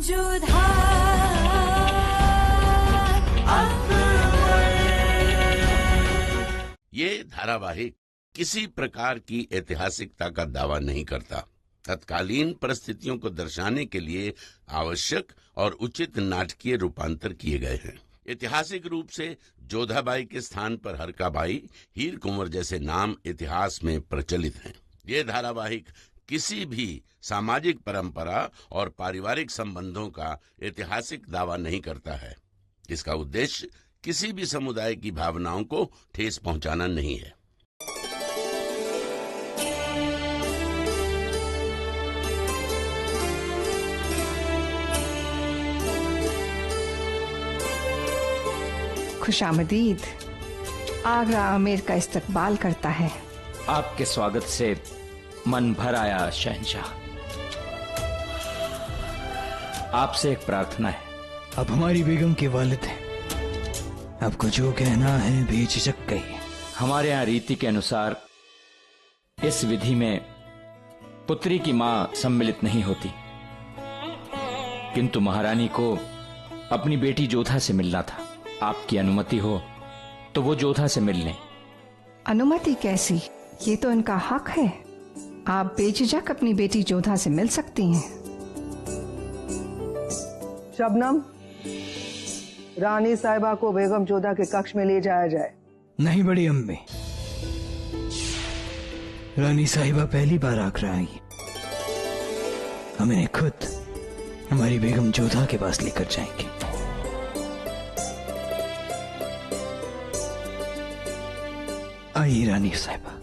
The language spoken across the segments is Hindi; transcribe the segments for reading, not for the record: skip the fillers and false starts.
ये धारावाहिक किसी प्रकार की ऐतिहासिकता का दावा नहीं करता। तत्कालीन परिस्थितियों को दर्शाने के लिए आवश्यक और उचित नाटकीय रूपांतर किए गए हैं। ऐतिहासिक रूप से जोधाबाई के स्थान पर हरकाबाई, हीर कुंवर जैसे नाम इतिहास में प्रचलित हैं। ये धारावाहिक किसी भी सामाजिक परंपरा और पारिवारिक संबंधों का ऐतिहासिक दावा नहीं करता है। इसका उद्देश्य किसी भी समुदाय की भावनाओं को ठेस पहुंचाना नहीं है। खुशामदीद। आगरा आमिर का इस्तकबाल करता है। आपके स्वागत से मन भर आया शहंशाह। आपसे एक प्रार्थना है। अब हमारी बेगम के वालिद हैं, आपको जो कहना है बेझिझक कहिए। हमारे यहाँ रीति के अनुसार इस विधि में पुत्री की मां सम्मिलित नहीं होती, किंतु महारानी को अपनी बेटी जोधा से मिलना था। आपकी अनुमति हो तो वो जोधा से मिल लें। अनुमति कैसी? ये तो इनका हक है। आप बेझिझक अपनी बेटी जोधा से मिल सकती हैं। शबनम, रानी साहिबा को बेगम जोधा के कक्ष में ले जाया जाए। नहीं बड़ी अम्मी, रानी साहिबा पहली बार आगरा आई। हम इन्हें खुद हमारी बेगम जोधा के पास लेकर जाएंगे। आइए रानी साहिबा।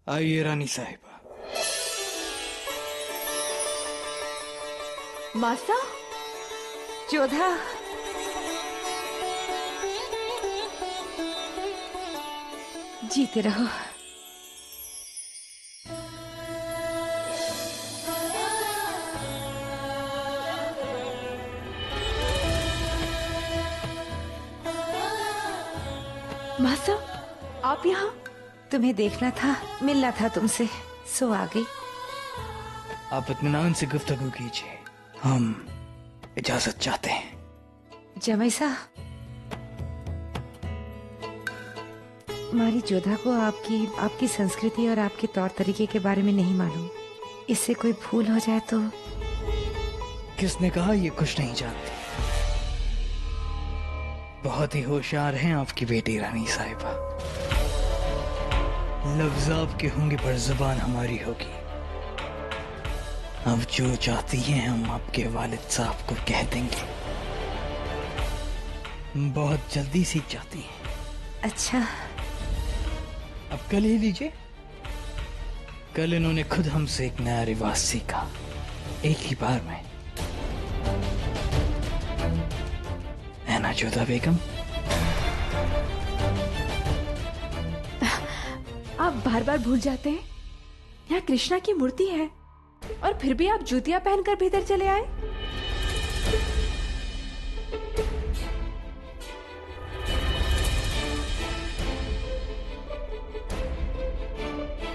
आइए रानी साहिबा। मासा, जोधा, जीते रहो। मासा, आप यहाँ? तुम्हें देखना था, मिलना था तुमसे, सो आ गई। आप इत्मीनान से गुफ्तगू कीजिए, हम इजाजत चाहते हैं। जमैसा, हमारी जोधा को आपकी संस्कृति और आपके तौर तरीके के बारे में नहीं मालूम। इससे कोई भूल हो जाए तो? किसने कहा ये कुछ नहीं जानती? बहुत ही होशियार हैं आपकी बेटी रानी साहिबा। लफ्ज़ आपके होंगे पर जुबान हमारी होगी। अब जो चाहती हैं हम आपके वालिद साहब को कह देंगे। बहुत जल्दी सीख जाती हैं। अच्छा, अब कल ही लीजिए। कल इन्होंने खुद हमसे एक नया रिवाज सीखा, एक ही बार में। है ना जोधा बेगम? आप बार बार भूल जाते हैं, यहाँ कृष्णा की मूर्ति है और फिर भी आप जूतियां पहनकर भीतर चले आए।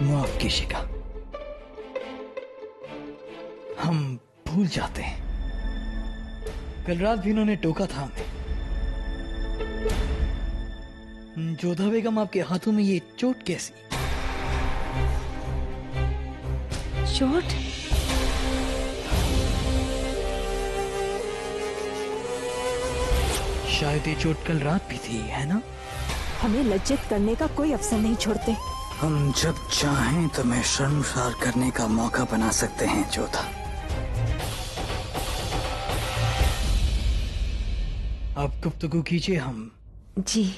माफ कीजिएगा, हम भूल जाते हैं। कल रात भी इन्होंने टोका था हमें। जोधा बेगम, आपके हाथों में ये चोट कैसी? चोट? शायद ये चोट कल रात भी थी, है ना? हमें लज्जित करने का कोई अवसर नहीं छोड़ते। हम जब चाहें तुम्हें शर्मसार करने का मौका बना सकते हैं जोधा। आप गुफ्तगू कीजिए। हम जी।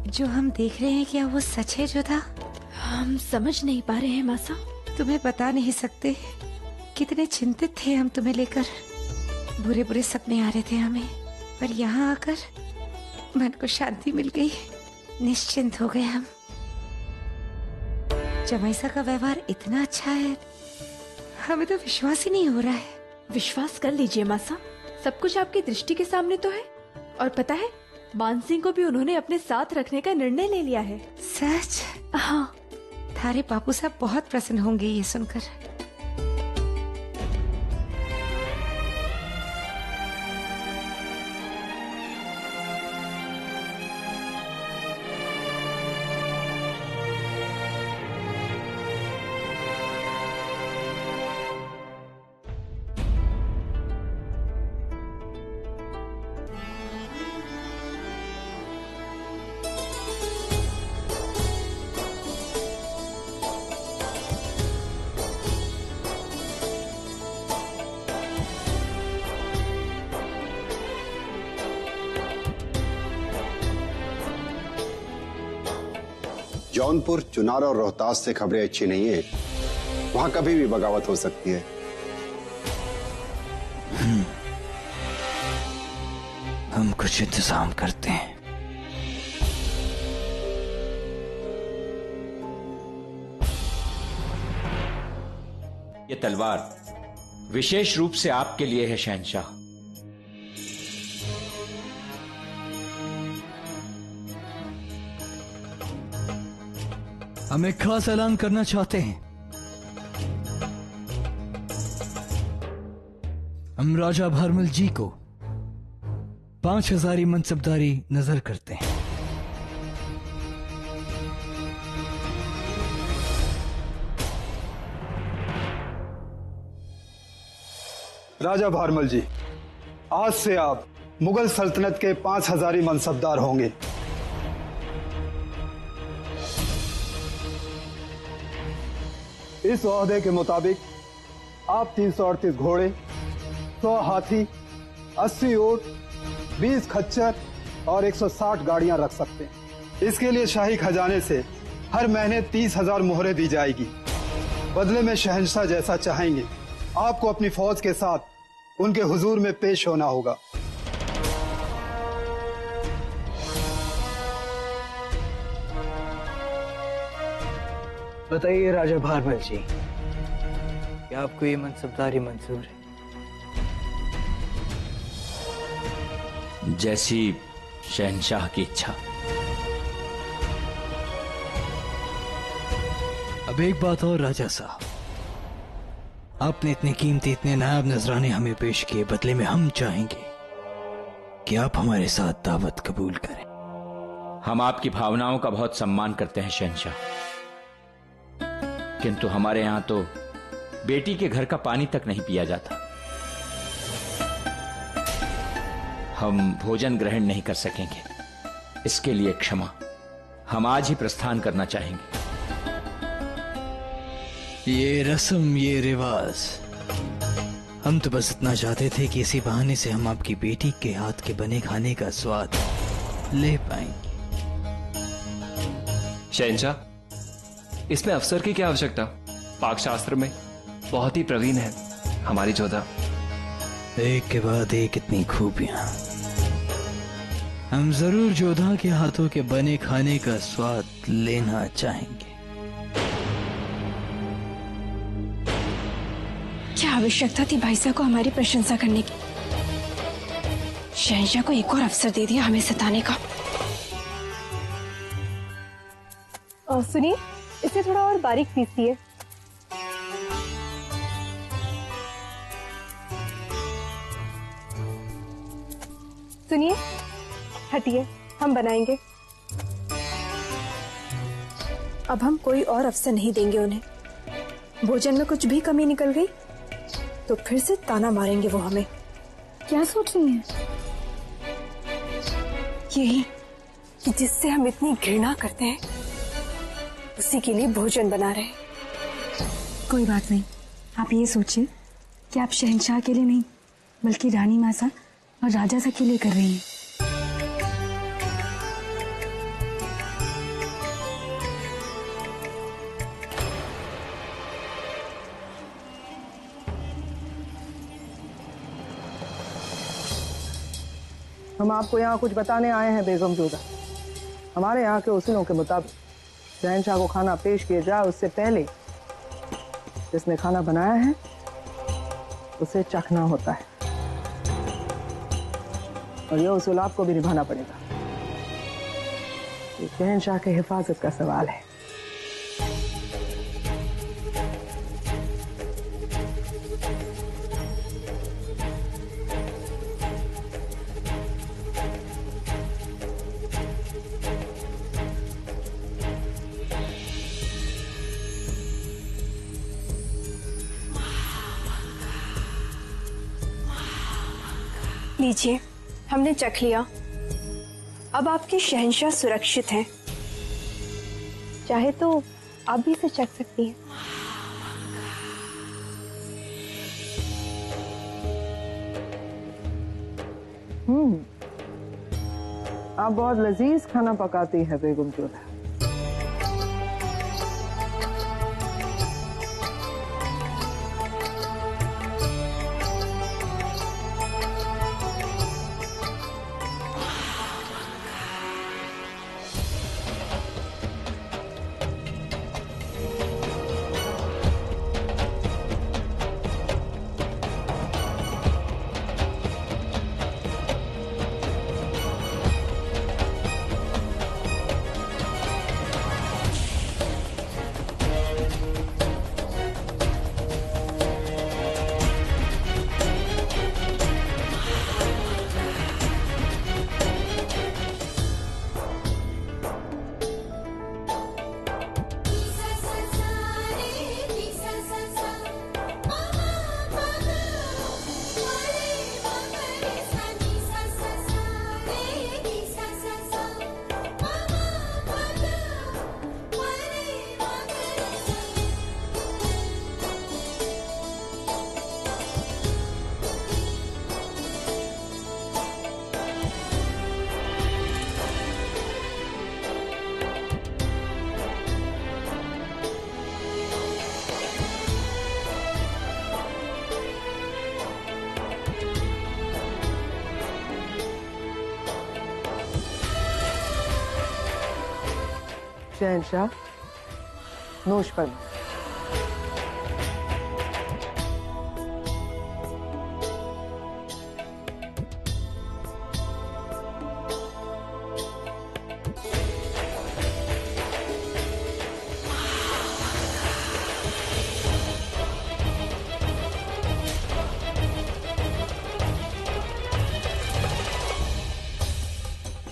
जो हम देख रहे हैं, क्या वो सच है जोधा? हम समझ नहीं पा रहे हैं मासा। तुम्हें बता नहीं सकते कितने चिंतित थे हम तुम्हें लेकर। बुरे बुरे सपने आ रहे थे हमें, पर यहाँ आकर मन को शांति मिल गई। निश्चिंत हो गए हम। जमैसा का व्यवहार इतना अच्छा है, हमें तो विश्वास ही नहीं हो रहा है। विश्वास कर लीजिए मासा, सब कुछ आपकी दृष्टि के सामने तो है। और पता है, मान सिंह को भी उन्होंने अपने साथ रखने का निर्णय ले लिया है। सच? हाँ। थारे बापू साहब बहुत प्रसन्न होंगे ये सुनकर। जौनपुर, चुनार और रोहतास से खबरें अच्छी नहीं है। वहां कभी भी बगावत हो सकती है। हम कुछ इंतजाम करते हैं। ये तलवार विशेष रूप से आपके लिए है शहंशाह। हम एक खास ऐलान करना चाहते हैं। हम राजा भारमल जी को 5000 मनसबदारी नजर करते हैं। राजा भारमल जी, आज से आप मुगल सल्तनत के 5000 मनसबदार होंगे। इस ओहदे के मुताबिक आप 338 घोड़े, 100 हाथी, 80 ऊंट, 20 खच्चर और 160 गाड़ियां रख सकते हैं। इसके लिए शाही खजाने से हर महीने 30,000 मोहरें दी जाएगी। बदले में शहंशाह जैसा चाहेंगे आपको अपनी फौज के साथ उनके हुजूर में पेश होना होगा। बताइए राजा भारमल जी, क्या आपको ये मनसबदारी मंजूर है? जैसी शहंशाह की इच्छा। अब एक बात और राजा साहब, आपने इतने कीमती, इतने नायाब नजराने हमें पेश किए, बदले में हम चाहेंगे कि आप हमारे साथ दावत कबूल करें। हम आपकी भावनाओं का बहुत सम्मान करते हैं शहंशाह, किंतु हमारे यहां तो बेटी के घर का पानी तक नहीं पिया जाता। हम भोजन ग्रहण नहीं कर सकेंगे, इसके लिए क्षमा। हम आज ही प्रस्थान करना चाहेंगे। ये रस्म, ये रिवाज, हम तो बस इतना चाहते थे कि इसी बहाने से हम आपकी बेटी के हाथ के बने खाने का स्वाद ले पाएंगे। शहंशाह, इसमें अफसर की क्या आवश्यकता? पाक शास्त्र में बहुत ही प्रवीण है हमारी जोधा। एक के बाद एक इतनी खूबियां। हम जरूर जोधा के हाथों के बने खाने का स्वाद लेना चाहेंगे। क्या आवश्यकता थी भाई साहब को हमारी प्रशंसा करने की? शहंशाह को एक और अवसर दे दिया हमें सताने का। सुनिए, इसे थोड़ा और बारीक पीसिए। सुनिए, हटिए, हम बनाएंगे। अब हम कोई और अवसर नहीं देंगे उन्हें। भोजन में कुछ भी कमी निकल गई तो फिर से ताना मारेंगे वो हमें। क्या सोच रही हैं? यही कि जिससे हम इतनी घृणा करते हैं उसी के लिए भोजन बना रहे। कोई बात नहीं, आप ये सोचिए कि आप शहंशाह के लिए नहीं बल्कि रानी मासा और राजा सा के लिए कर रही हैं। हम आपको यहाँ कुछ बताने आए हैं बेगम जोधा। हमारे यहाँ के उसूलों के मुताबिक शहंशाह को खाना पेश किया जाए उससे पहले जिसने खाना बनाया है उसे चखना होता है, और यह उसूल आपको भी निभाना पड़ेगा। ये शहंशाह के हिफाजत का सवाल है। लीजिए, हमने चख लिया। अब आपके शहंशाह सुरक्षित हैं। चाहे तो आप भी इसे चख सकती हैं। आप बहुत लजीज खाना पकाती है बेगम जोधा। शहंशाह, नोश फरमाएं।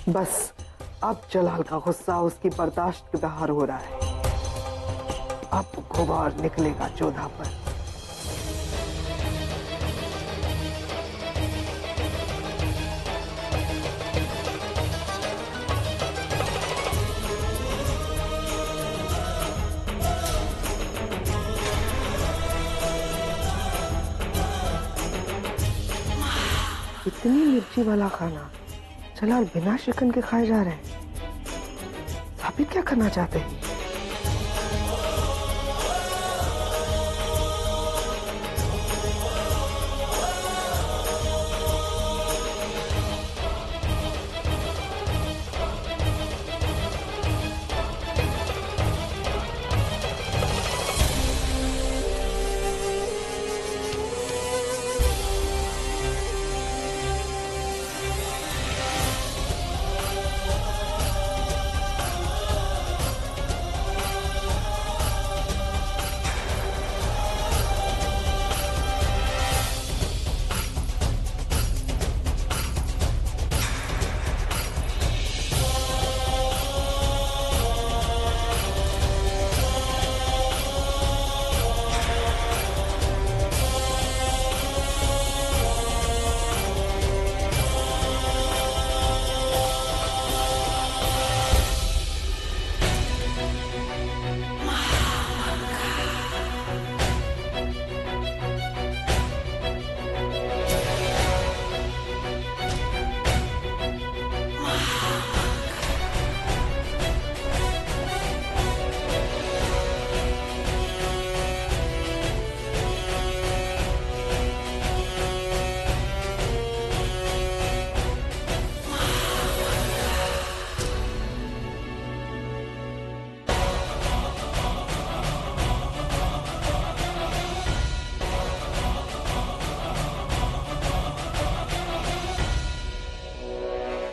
बस अब जलाल का गुस्सा उसकी बर्दाश्त के बाहर हो रहा है। अब गुबार निकलेगा जोधा पर। इतनी मिर्ची वाला खाना जलाल बिना शिकन के खाए जा रहे हैं। साबित क्या करना चाहते हैं?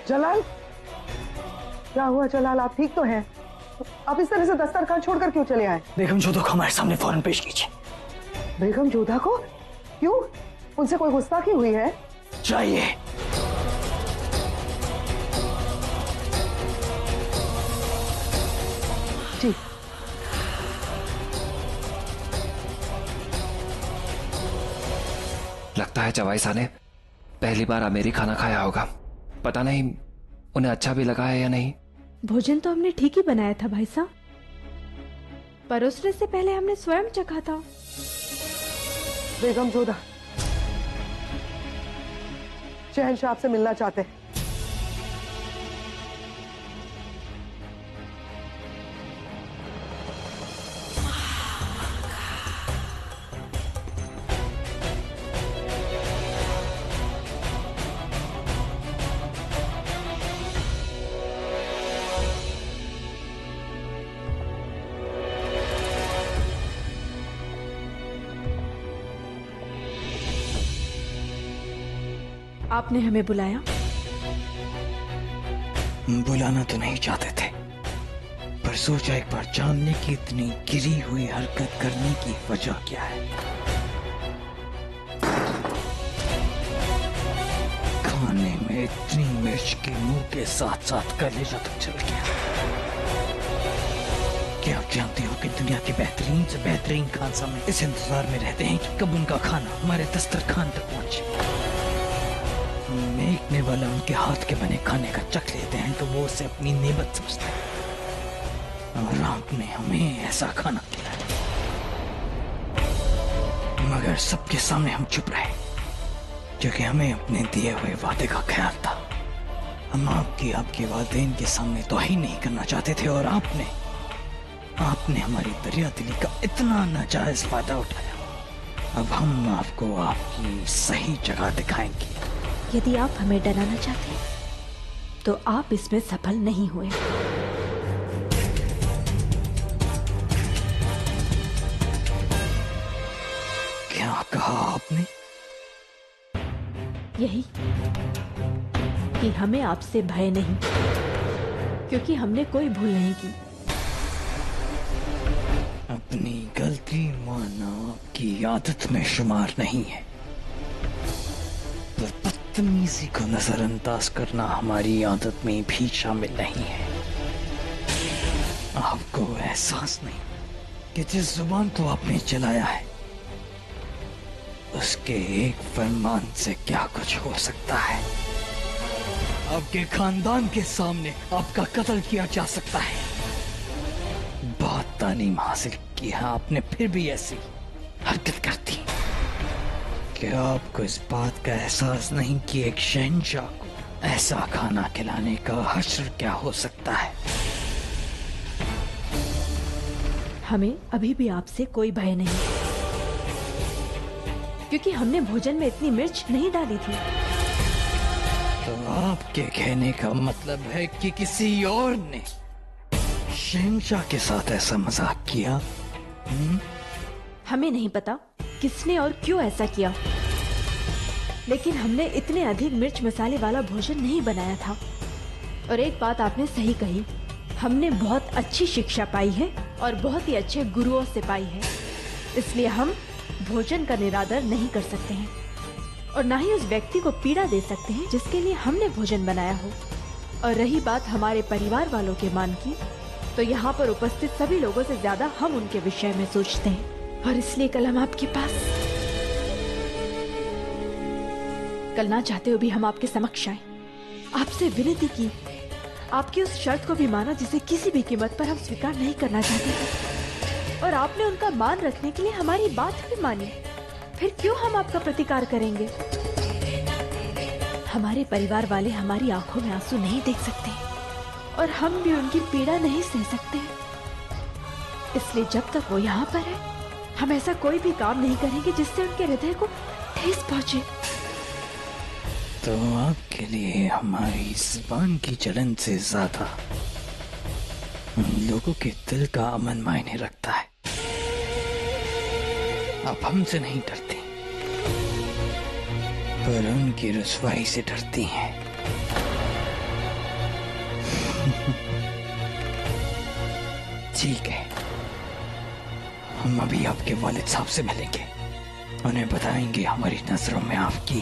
जलाल, क्या हुआ जलाल? आप ठीक तो हैं? आप इस तरह से दस्तरखान छोड़कर क्यों चले आए? बेगम जोधा को हमारे सामने फौरन पेश कीजिए। बेगम जोधा को? क्यों? उनसे कोई गुस्ताखी हुई है? चाहिए। जी। लगता है जवाई साहब ने पहली बार अमेरी खाना खाया होगा। पता नहीं उन्हें अच्छा भी लगा है या नहीं। भोजन तो हमने ठीक ही बनाया था भाई साहब। परोसने से पहले हमने स्वयं चखा था। बेगम जोधा, शहंशाह आपसे मिलना चाहते हैं। आपने हमें बुलाया? बुलाना तो नहीं चाहते थे, पर सोचा एक बार जानने की इतनी गिरी हुई हरकत करने की वजह क्या है। खाने में इतनी मिर्च के मुंह के साथ साथ कलेजा तक चल गया। क्या आप जानते हो कि दुनिया के बेहतरीन से बेहतरीन खानसामे इस इंतजार में रहते हैं कि कब उनका खाना हमारे दस्तरखान तक पहुंचे। देखने वाला उनके हाथ के बने खाने का चख लेते हैं तो वो उसे अपनी नेमत समझते हैं। और आपने हमें ऐसा खाना खिलाया, मगर सबके सामने हम चुप रहे क्योंकि हमें अपने दिए हुए वादे का ख्याल था। हम आपके वालिदैन के सामने तौहीन नहीं करना चाहते थे और आपने हमारी दरिया दिली का इतना नाजायज फायदा उठाया। अब हम आपको आपकी सही जगह दिखाएंगे। यदि आप हमें डराना चाहते हैं तो आप इसमें सफल नहीं हुए। क्या कहा आपने? यही कि हमें आपसे भय नहीं, क्योंकि हमने कोई भूल नहीं की। अपनी गलती मानना आपकी आदत में शुमार नहीं है, पर बदतमीजी को नजरअंदाज करना हमारी आदत में भी शामिल नहीं है। आपको एहसास नहीं कि जिस जुबान को आपने चलाया है उसके एक फरमान से क्या कुछ हो सकता है। आपके खानदान के सामने आपका कत्ल किया जा सकता है। बहुत तालीम हासिल की है आपने, फिर भी ऐसी हरकत करती। क्या आपको इस बात का एहसास नहीं कि एक शहंशाह को ऐसा खाना खिलाने का हश्र क्या हो सकता है? हमें अभी भी आपसे कोई भय नहीं, क्योंकि हमने भोजन में इतनी मिर्च नहीं डाली थी। तो आपके कहने का मतलब है कि किसी और ने शहंशाह के साथ ऐसा मजाक किया? हमें नहीं पता किसने और क्यों ऐसा किया, लेकिन हमने इतने अधिक मिर्च मसाले वाला भोजन नहीं बनाया था। और एक बात आपने सही कही, हमने बहुत अच्छी शिक्षा पाई है और बहुत ही अच्छे गुरुओं से पाई है, इसलिए हम भोजन का निरादर नहीं कर सकते हैं और ना ही उस व्यक्ति को पीड़ा दे सकते हैं जिसके लिए हमने भोजन बनाया हो। और रही बात हमारे परिवार वालों के मान की, तो यहाँ पर उपस्थित सभी लोगों से ज्यादा हम उनके विषय में सोचते हैं, और इसलिए कल हम आपके पास, कल ना चाहते हुए भी हम आपके समक्ष आए, आपसे विनती की, आपकी उस शर्त को भी माना जिसे किसी भी कीमत पर हम स्वीकार नहीं करना चाहते थे, और आपने उनका मान रखने के लिए हमारी बात भी मानी। फिर क्यों हम आपका प्रतिकार करेंगे? हमारे परिवार वाले हमारी आंखों में आंसू नहीं देख सकते और हम भी उनकी पीड़ा नहीं सह सकते, इसलिए जब तक वो यहाँ पर है हम ऐसा कोई भी काम नहीं करेंगे जिससे उनके हृदय को ठेस पहुंचे। तो आपके लिए हमारी जुबान की जलन से ज्यादा उन लोगों के दिल का अमन मायने रखता है। आप हमसे नहीं डरते, पर उनकी रुसवाई से डरती हैं। ठीक है, हम अभी आपके वालिद साहब से मिलेंगे, उन्हें बताएंगे हमारी नजरों में आपकी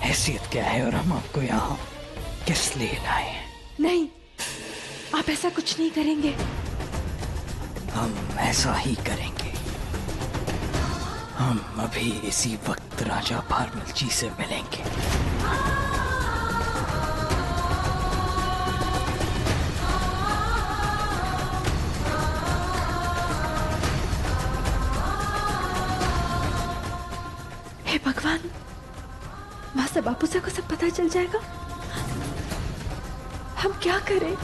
हैसियत क्या है और हम आपको यहाँ किस लिए लाए हैं। नहीं, आप ऐसा कुछ नहीं करेंगे। हम ऐसा ही करेंगे। हम अभी इसी वक्त राजा भारमल जी से मिलेंगे। हे भगवान, वहां से बापू से को सब पता चल जाएगा। हम क्या करें?